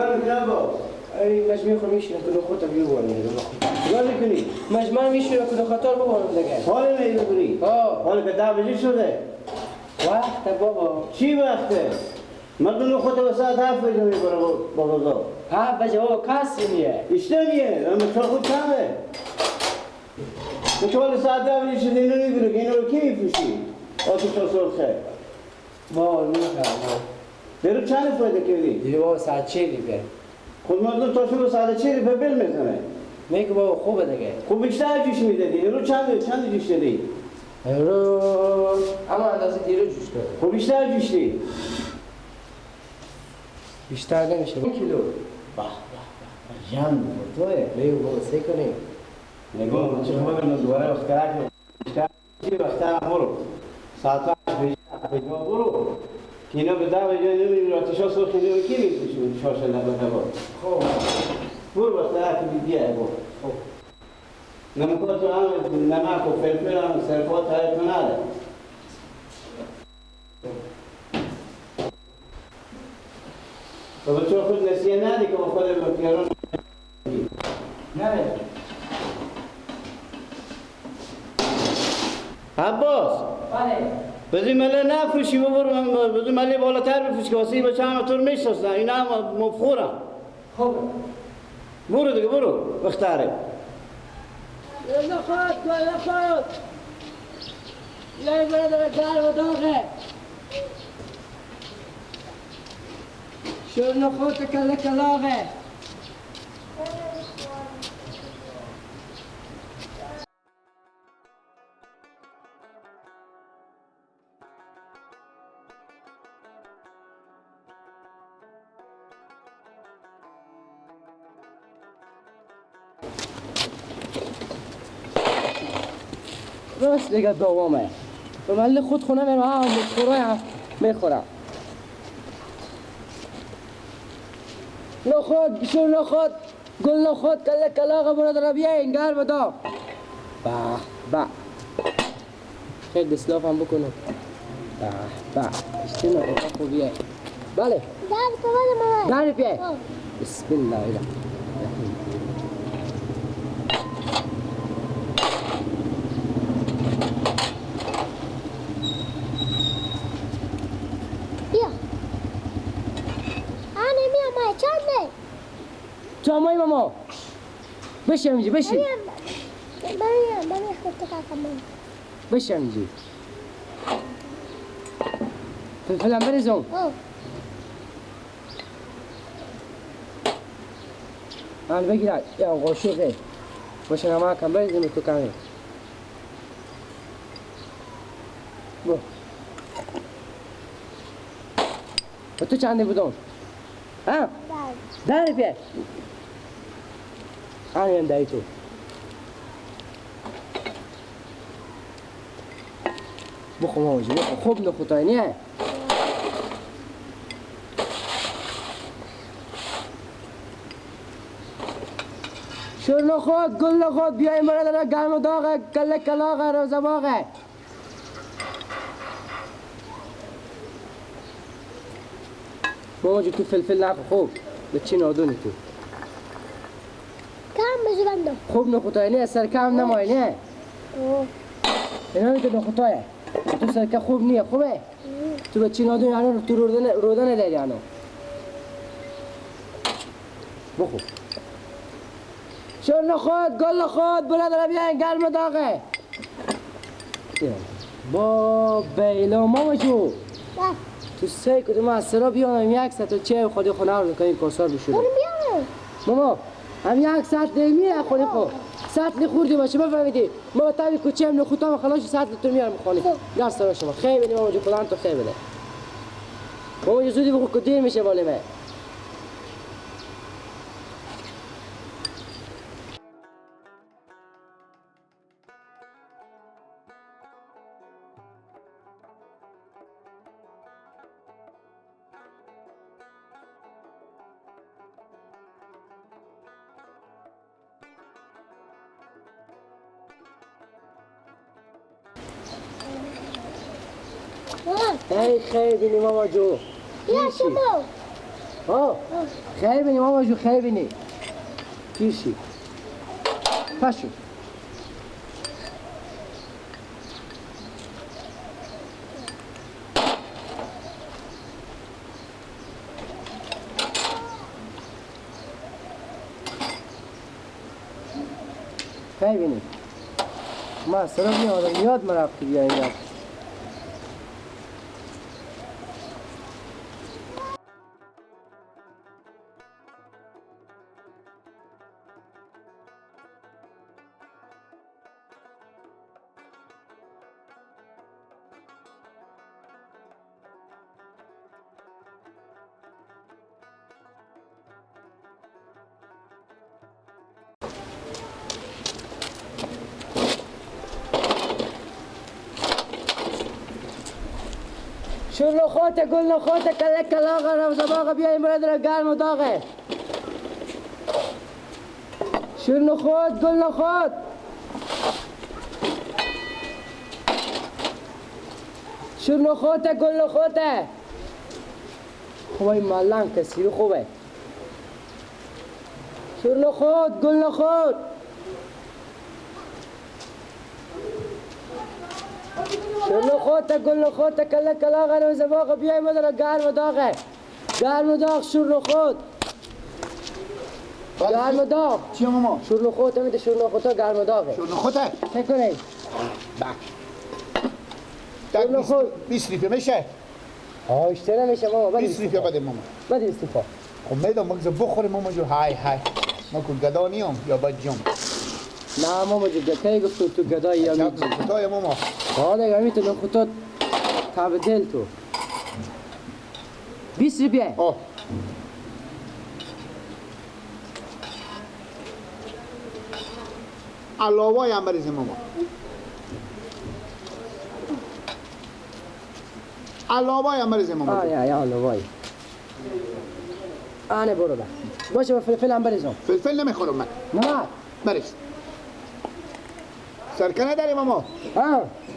چیکار میکنی عباس؟ ای مجموعه خود میشینه که خودت بیرون دیگه. چیکار میکنی؟ مجموعه میشینه که خاطر ببرم دیگه. حال میبری؟ حال که 10 بجه شده. وقت بابا. چی وقته؟ مردم خودت به ساعت 7 بجه میبره با بازار. 7 بجه بابا کسی نیه. اشتریه، اما چرا خود کمه؟ تو حال ساعت 10 بجه شده اینو میبری که اینو رو کی میفروشی؟ آتش سرخه. بابا نمی‌کنم. دیرو چند فایده کردی؟ دیگه بابا ساعت 40 بیه. خود مردم تا شروع ساعت 40 به بل میزنه. میگه بابا خوبه دیگه. خب بیشتر جوش میدادی؟ رو چند جوش دادی؟ رو اما اندازه دیرو جوش داد. خب بیشتر جوش دی؟ بیشتر نمیشه. 1 کیلو. به جان توه. میگه بابا سه کنیم. نگاه چه خبر من دوباره وقت کرد بیشتر چی وقت برو. ساعت 8 بجا برو. که اینا به 10 بجا نمی‌ری آتشا سرخ اینو کی می‌فروشی؟ شاشه نبا. خب برو وقت بیاد برو. خب نمکات هم نمک و فلفل هم صرفات تایید نداره. تو بچه خود نسیه ندی که خود بکیارون نه. عباس بله. بذی مله نفروشی ببرو بذی مله بالاتر بفروش که واسه این بچه همه طور میشناسن اینا هم مفخورن. خب برو دیگه برو بختاره. نخواد یه برادر گرم و داغه شور نخواد کله کلاغه راست دیگه دوامه به محل خود خونه میرم هم مخورای میخورم نخود شور نخود گل نخود کله کلاغ برادر بیاین گرم دا به خیلی دسلاف هم بکنم به اشتی نخود خوبیه بله داری بیای بسم الله الرحمن چامای ماما بشم اینجا بشی بشم اینجا فلفلم بریزم حال بگیرد یا قاشقه باشه نمه کم بریزم تو کمه برو و تو چنده بودم؟ ها؟ داری بیای همین دایی تو بخو ماما جو بخو خوب نخوتای نیه شور نخود گل نخود بیای مرا گرم و داغه کله کلاغه روزه باغه ماما جو تو فلفل نخو خوب به چی نادونی تو کم بزرندم خوب نخوتای نیه سرکم نمای نیه اینا میگه نخوتایه تو سرکه خوب نیه خوبه تو به چی نادونی هنو تو روده نداری هنو بخو شور نخود گل نخود برادر بیاین گرم داغه با بیلا ماما جو تو سه کدوم از سرا بیانم یک ساعت و چه خودی خونه رو کنیم کاسار بشوره ماما هم یک ساعت نمیره خودی خود ساعت خوردی باشه بفهمیدی ما تابی کوچه هم نخوتام خلاص ساعت تو میارم خونه در سرا شما خیلی بدی ماما جو کلان تو خیلی بده ماما جو زودی بخو که دیر میشه بالی من ای خیلی ماما جو یا شما خیلی بینی ماما جو خیلی بینی پیشی پاشو خیلی بینی ما سرم میاد مرافتی بیا اینجا شور نخوته گل نخوته کله کلاغه روزباغه بیایی مرد را گرم و داغه شور نخوت گل نخوت شور نخوته گل نخوته خوبه ملنگ کسی رو خوبه شور نخوت گل نخوت شور نخوته گل نخوته کله کلاغه روزباغه بیایی مرد را گرم و داغه گرم و داغ شور نخوت گرم و داغ چیه ماما؟ شور نخوته میده شور نخوته گرم و داغه شور نخوته؟ چه کنی؟ شور نخوت 20 لیپه میشه؟ اشتره میشه ماما 20 لیپه بده ماما بده استفا خب میدم مگز بخوریم ماما جو های ما که گدا نیم یا بجم نه ماما جو گتایی گفتو تو گدایی یا میگی گدای ماما حالا یا میتونم خودت تبدیل تو 20 روپیه آه علاوه هم بریزیم ماما علاوه هم بریزیم ماما یا وای آنه برو با باشه با فلفل هم بریزم فلفل نمیخورم من نه بریز سرکه نداری ماما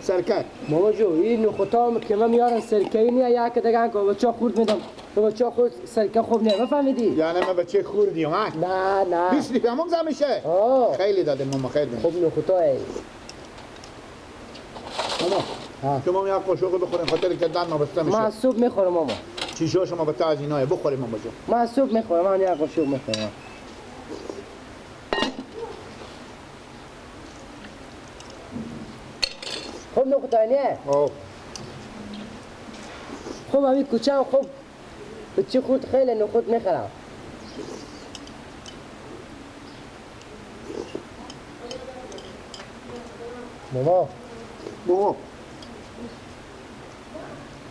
سرکه ماما جو این نخوتا که من میارن سرکه ای نیه یک دگن که بچه خورد میدم به بچه خورد سرکه خوب نیه بفهمیدی؟ یعنی من بچه خوردیم ها؟ نه 20 لیپه هم مگزه میشه؟ خیلی داده ماما خیلی خوب نخوتا ای ماما شما یک قاشق بخورین خاطر که دن نابسته میشه من صبح میخورم ماما چیشا شما به تازی نایه بخوریم ماما جو من صبح میخورم من یک قاشق میخورم خوب نخوتا نیه؟ خوب همین کوچه هم خوب به چی خود خیلی نخود میخورم ماما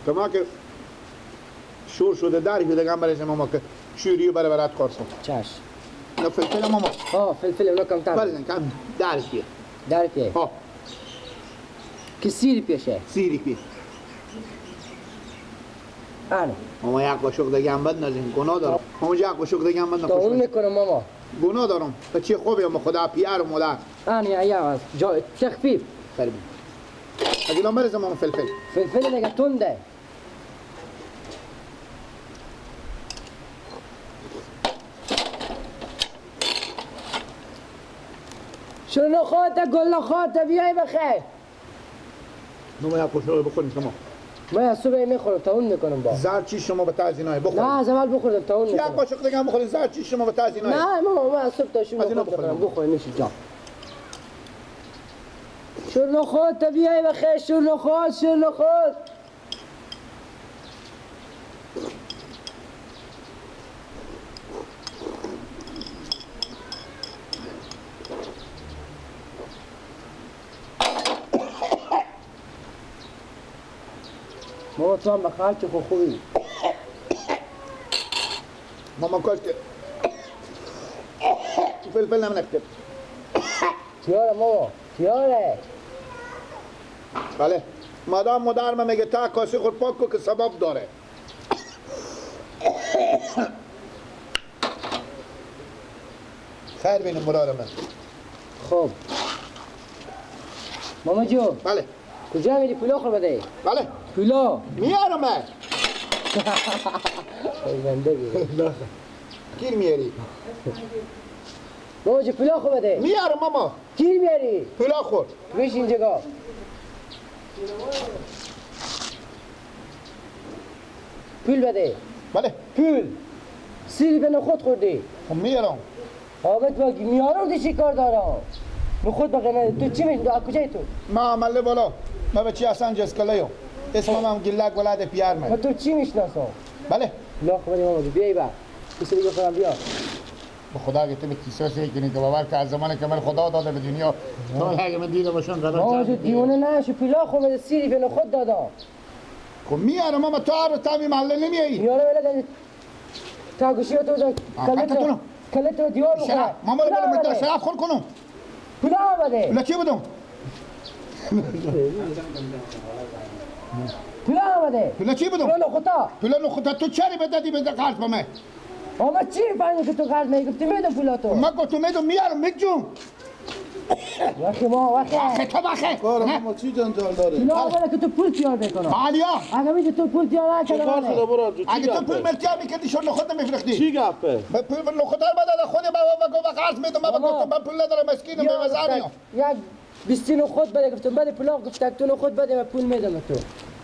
کما که شور شده داری که دگم بریزیم ماما که شوری برای برات کارسون چشم نه فلفل ماما فلفل اونا کم تر بریزیم کم داری کیه داری پیه که 30 پیشه 30 روپیه آره ماما یک قاشق دگم بد نزین گناه دارم ماما یک قاشق دگم بد تا اون نخوش میکنم ماما گناه دارم بچه خوبی اما خدا پیر و مادر یا تخفیف قربی از اینا بریزیم ماما فلفل فلفل نگه تنده شروع نخواته گل نخواته بیای بخیر ماما یک قاشق بخوریم شما من از صبح میخورم تا اون میکنم با زرد چی شما به تازی نایه بخوریم نه از اول بخورم تا اون یک میکنم قاشق دگم بخوریم زرد چی شما به تازی نایه نه ماما من از صبح تا شروع از اینا نخواته بخوریم. بخورم میشه جا شروع نخواته بیای بخیر شروع نخوات ماما تو هم بخیر چه خوبی ماما کاش که فلفل نمنکتب چیاره ماما چیاره بله مادام مادرم میگه تا کاسه خود پاک کو که سبب داره خیر بینم مراد من خب ماما جو بله کجا میری پولو خور بده بله پولو میارم من زندگی گیر میاری ماما جو پلا خو بده میارم ماما گیر میاری پلا خور بیش اینجا گاه پول بده بله پول سیری به نخود خوردی خب میارم آمد با میارم دی چی کار دارم نخود بقیه تو چی میشن؟ از کجایی تو؟ ما عمله بالا ما بچه حسن جسکلیو اسمم هم گلک ولد پیار ما من تو چی میشناسم؟ بله لا خبری ماما جو بیایی با کسی دیگه خودم بیا به خدا که تو به کیسه سه کنی که باور که از زمان که من خدا داده به دنیا تو اگه من دیده باشم ماما جو دیونه نشو پلا خو بده سیری به نخود دادم خب میارم ماما تو هر تامی محله نمیایی میاره ولی تا گوشی تو بزن حقتونو. کلت رو دیوار بخوره شرف ماما رو برم شرف خور کنم پلا بده ولی چی بدم پلا بده ولی چی بدم پلا نخوتا پلا نخوتا تو چری بدادی به قرض به من آما چی فهمی که تو قرض میگفتی میدم پلا تو ما گفتم میدم میارم میجون وقتی ما آخه وقتی تو بخه کار ما چی جنجال داره؟ پلا بده که تو پول تیار بکنم بالیا اگه میگه تو پول تیار نکنه کار شده منه برو جو چی اگه تو پول گپه؟ ملکیار میکردی شو نخود نمیفرختی چی گپه؟ پول نخود رو بداد خودی با قرض میدم ما ماما. گفتم من پول ندارم مسکینم به وزاریم یک بیستین خود بده گفتم بده پلا گفت تو خود بده من پول میدم تو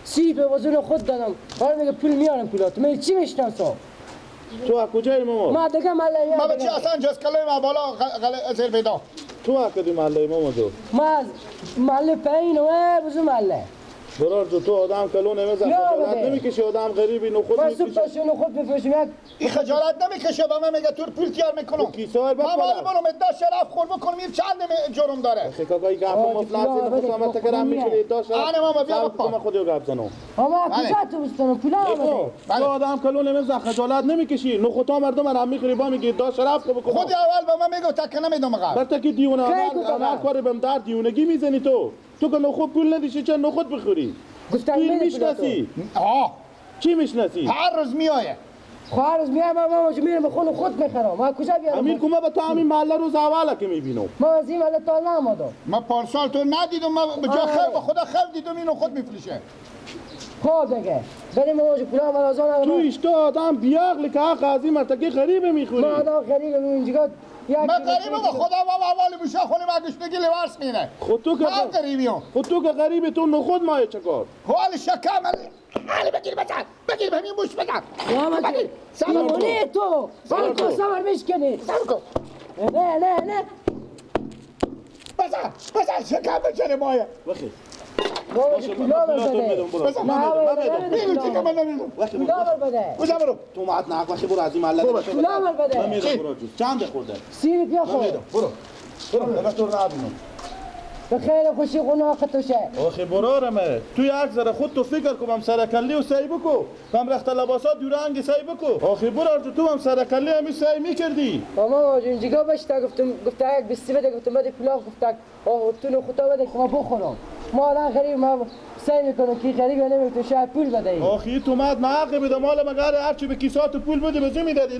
سی به وزن خود دادم حالا میگه پول میارم پولات من چی میشناسم تو از کجایی ماما؟ ما دیگه مالا ما بچه حسن جسکلی ما بالا زیر بیدا تو از کدی محله ماما جو؟ ما از محله پایین و بزو محله برار جو تو آدم کلو نمیزن یا خجالت بده. نمیکشی آدم غریبی نخود من میکشی صبح شونو خود بفروشم یک این خجالت نمیکشه به من میگه تو پول تیار میکنم کیسه های ما مال بکنم برم ادعا شرف خور بکنم این چند جرم داره شکاکایی گپ آه، مفلسی دیگه نخواستم بده، من تکرم خوبیه. میکنی تا شرف آره ماما، بیا صبر بپا. کن، من خودیو گپ زنم اما بله. کجا تو بستانم پولا بده بله. تو آدم کلو نمیزن خجالت نمیکشی نخوتا مردم هم میخوری با میگی دا شرف که بکنم خودی اول به من میگه تک نمیدم قرض برتا که دیونه کی تو هر بگم؟ کاری بهم در دیونگی میزنی تو که نخود پول ندیشی چه نخود بخوری گفتم پول بده پولا تو میشناسی آه چی میشناسی هر روز میایه خواهرز میام ماما جو میرم خون خود میخرم ما کجا بیارم امیر کومه به تو همین محله روز اوله که میبینم ما از این محله تا نامدم من پارسال تو ندیدم من به جا آره. خیر به خدا خیر دیدم اینو خود میفروشه خوب دیگه بریم ماما جو پولا مرازان تو اشتا آدم بیاقل که حق از این مرتکه غریبه میخوری ما آدم غریبه اینجا من قریبه به خدا و اول بشه خونی ما گشتگی لباس مینه خود تو که من قریبیم خود تو که غریبه تو نخود مایه چکار حال شکم حالی بگیر بزن بگیر همین بوش بزن ماما جو بگیر صبر کن دیوانه تو صبر کن. سمر میشکنی صبر کن نه بزن شکم بچنه مایه بخیر ماما باشه، جو من پولا پولاتو بده میدم، برو. بزن نه من میگو چی که من نمیدم پولا بده کجا برو تو معت نحق باشه برو از این محله خوبه. پولا بده من میدم برو جو چند خورده سیر بیا خود برو برو تو نبینم به خیر خوشی قناق تو شه آخه برارمه تو یک ذره خود تو فکر کنم سرکلی و سعی بکو کم رخت لباسات دورنگ سعی بکو آخه برار تو هم سرکلی همی سعی میکردی ماما جون جیگا باشتا گفتم یک بیستی بده گفتم بده پولا گفتم تو نو خدا بده که ما بخورم ما الان غریب ما سعی میکنم که غریب نمیگه تو شاید پول بده ای آخه تو مد نحق بده مال مگر هرچی به کیسات پول بده به زمین دادی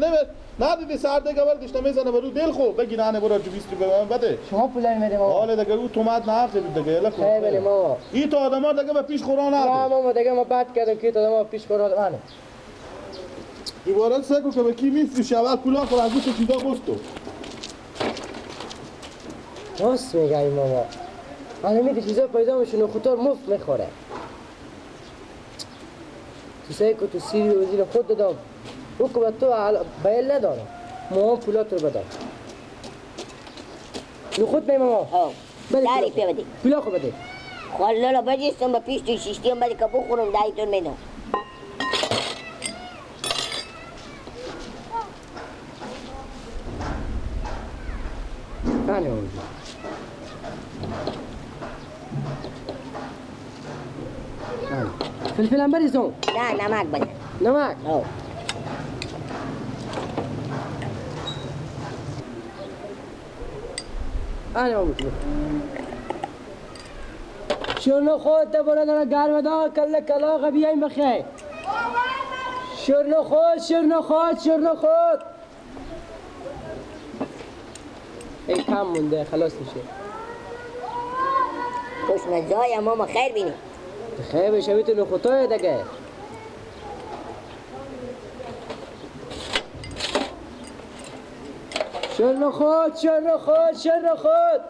ندیدی سر دیگه ول گشته میزنه برو دل خو بگی نه برو جو 20 به من بده شما پول میده ماما حالا دیگه او تو مد نحق بده دیگه الا ای بله ماما این تو آدما دیگه به پیش قرآن نه نه ماما دیگه ما بد کردم که تو ما پیش خورد منه دوباره سگو که به کی میفروشی اول پولا خور از تو چیزا گفتو راست میگه این ماما الان میده چیزا پیدا میشه خطر مفت میخوره تو سعی که تو سیری و وزیر خود دادم او که به تو بیل ندارم ما پولات رو بدم نو خود می ماما آه. بده داری پولا. بده پولا خود بده خوالا بجستم با پیش توی شیشتی هم بده که بخورم دایتون میدم کنه اونجا فلفل هم بریزم نه نمک بده نمک آه. آره ماما شورنو خود تا برو دارا گرم دا کل کلاغ بیایم بخیر شورنو خود ای کم مونده خلاص میشه خوشمزه های ماما خیر بینی خیر بشوی تو نخوتای دیگه شر خود شر خود شر خود.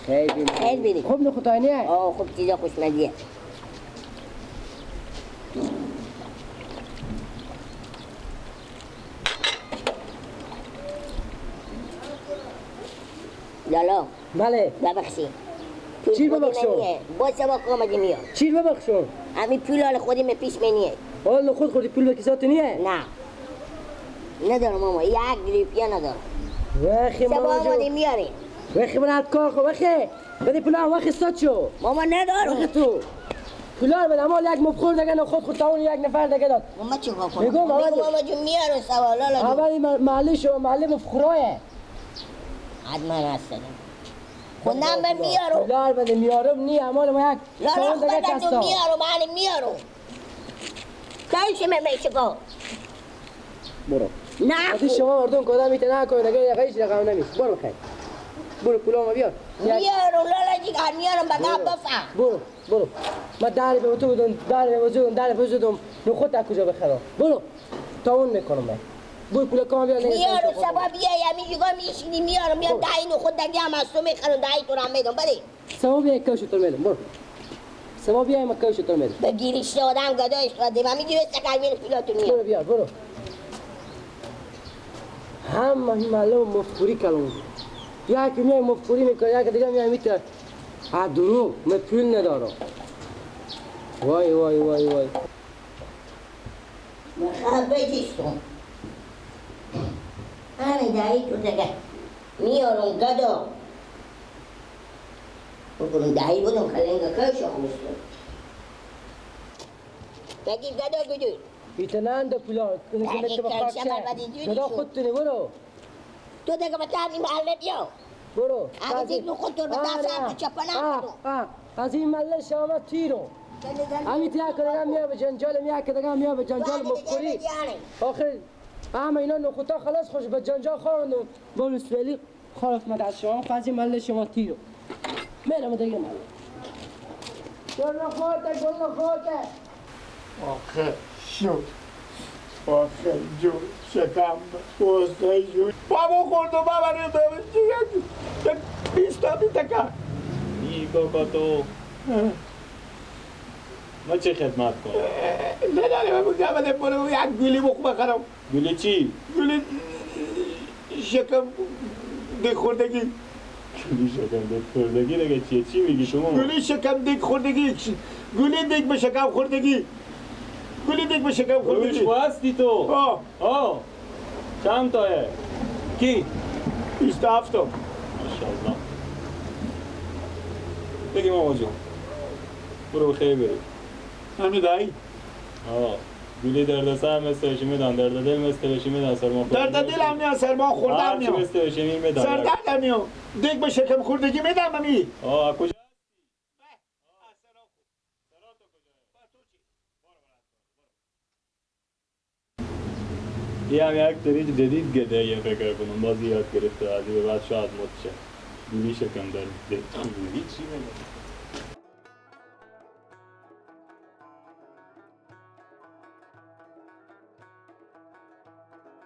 خیلی بیری. خوب نخوتاینیه؟ آه خوب چیزا خوشمزیه. لالا بله. ببخشی. چی ببخشم؟ با سوا آمدی میاد. چی ببخشم؟ همین پولال خودی من پیش منیه. حالا خود خودی پول به کسات نیه؟ نه. ندارم ماما. یک روپیه ندارم. وخی سوا ماما آمدی جو. میاری. وخی من هد کار خو وخی. بدی پولا وخی استاد شو. ماما ندارم. وخی تو. پولا بده اما یک مفخور دگه خود تاون یک نفر دگه داد. ماما چی کار کنم؟ بگو ماما بگو ماما جون میارم سوا لالا جون. اولی محلی شو محلی مفخورایه. حتما هستم. خودم من میارم. پولا بده میارم نی اما ما یک لالا تاون دگه خودم کستا. جون میارم. من میارم. کارش من میشکم. برو. نه. از شما مردم کدام میتونه کنه دگه یقیش رقم نمیشه. برو بخیر. برو پولا ما بیار. میارم لالا جیگر میارم بگم بفهم. برو من داری به تو بدون داری به وجود داری به وجودم نو خود تا کجا بخرم برو تا اون میکنم من برو پول کام بیار میارم سبا بیا یا میگم میشینی میارم میام دایی نو خود دیگه هم از تو میخرم دایی تو هم میدم بده سبا بیا کاش تو میدم برو سبا بیا ما کاش تو میدم بگیریش آدم گدایش دادم من میگم استقال پیلاتو میاد برو بیار برو هم این معلوم مفکوری کلون یکی میای مفکوری میکنه یکی دیگه میای میتونه دروغ من پول ندارم وای وای وای وای بگیشتم همین دایی تو دیگه میارم گدا بکنم دایی بودم کلنگا کاشو خوستم بگی گدا گدو میتونن دو پولا کنه که بخاک گدا خودتونی برو تو دیگه بتر این محله بیا برو اگه دیگه نو خود تو به دست هم تو چپنم کنم از این مله شما تیرو همین تیا که میاد به جنجال میاد که دیگه میاد به جنجال مفکوری آخر اما اینا نخوتا خلاص خوش به جنجال خواهند بولس فعلی خلاف مد از شما از این مله شما تیرو میرم دیگه مله گل نخوته آخه شد آخه جو شکم بسته جو بابا خورد و بابا ریدم چیه بیستا بیتکا ای بابا تو ما چه خدمت کنم؟ نداره من بگم بده برو یک گلی بخو بخرم گلی چی؟ گلی شکم دیگ خوردگی گلی شکم دیگ خوردگی دیگه چیه؟ چی میگی شما؟ گلی شکم دیگ خوردگی گلی دیگ به شکم خوردگی گلی دیگ به شکم خوردگی روش هستی تو؟ آه چند تایه؟ کی؟ 27 ماشاءالله بگی ماما جون برو بخیر بری همین دایی گولی درد سر مثل بشی میدن درد دل مثل بشی میدن سرما درد دل هم میان سرما خوردم هرچی میان مثل بشی میدن سردرد هم میان دیگ به شکم خوردگی میدم امی کجا یه هم یک داری جدید گده یه فکر کنم بازی یاد گرفته از به بعد شاید مد شه گولی شکم در گولی چی میگه